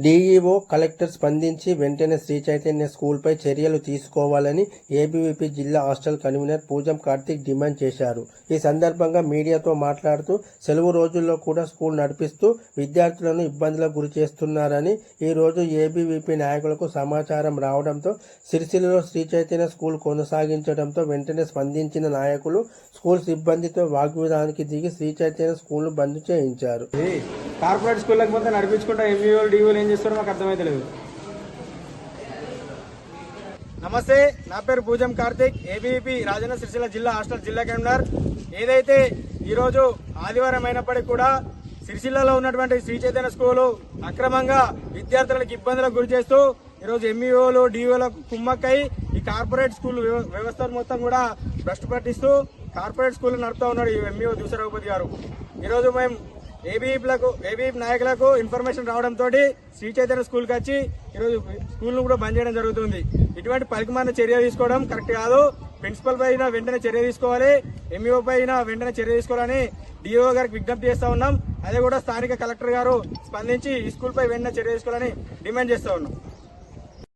DEO collector స్పందించి వెంటనే శ్రీ చైతన్య స్కూల్పై చర్యలు తీసుకోవాలని ఏబీవీపీ జిల్లా హాస్టల్ కన్వీనర్ పూజం కార్తిక్ డిమాండ్ చేశారు. ఈ సందర్భంగా మీడియాతో మాట్లాడుతూ సెలవు రోజుల్లో కూడా స్కూల్ నడిపిస్తూ విద్యార్థులను ఇబ్బందులకు గురి చేస్తున్నారని, ఈ రోజు ఏబీవీపీ నాయకులకు సమాచారం రావడంతో సిరిసిల్లలో శ్రీ చైతన్య స్కూల్ కొనసాగించడంతో వెంటనే స్పందించిన నాయకులు స్కూల్ సిబ్బందితో వాగ్వివాదానికి దిగి శ్రీ చైతన్య స్కూల్ బంద్ చేయించారు. కార్పొరేట్ స్కూళ్ళకి మొత్తం నడిపించుకుంటా ఎంఈఓలు డీఓలు ఏం చేస్తారో మాకు అర్థమైతే లేదు. నమస్తే, నా పేరు పూజం కార్తిక్, ఏబీవీపీ రాజన్న సిరిసిల్ల జిల్లా హాస్టల్ జిల్లా కన్వీనర్. ఏదైతే ఈరోజు ఆదివారం అయినప్పటికీ కూడా సిరిసిల్లలో ఉన్నటువంటి శ్రీ చైతన్య స్కూలు అక్రమంగా విద్యార్థులకు ఇబ్బందులకు గురి చేస్తూ ఈరోజు ఎంఈఓలు డీఓలకు కుమ్మక్కై ఈ కార్పొరేట్ స్కూల్ వ్యవస్థ మొత్తం కూడా భ్రష్టు పట్టిస్తూ కార్పొరేట్ స్కూల్ నడుపుతా ఉన్నాడు ఈ ఎంఈఓ దుసరఘుపతి గారు. ఈరోజు మేము ఏబీవీపీ నాయకులకు ఇన్ఫర్మేషన్ రావడంతో శ్రీ చైతన్య స్కూల్కి వచ్చి ఈరోజు స్కూల్ను కూడా బంద్ చేయడం జరుగుతుంది. ఇటువంటి పలికిమాలిన చర్య తీసుకోవడం కరెక్ట్ కాదు. ప్రిన్సిపల్ పైన వెంటనే చర్య తీసుకోవాలి, ఎంఈఓ పైన వెంటనే చర్య తీసుకోవాలని డిఓ గారికి విజ్ఞప్తి చేస్తా ఉన్నాం. అదే కూడా స్థానిక కలెక్టర్ గారు స్పందించి ఈ స్కూల్ పై వెంటనే చర్య తీసుకోవాలని డిమాండ్ చేస్తా ఉన్నాం.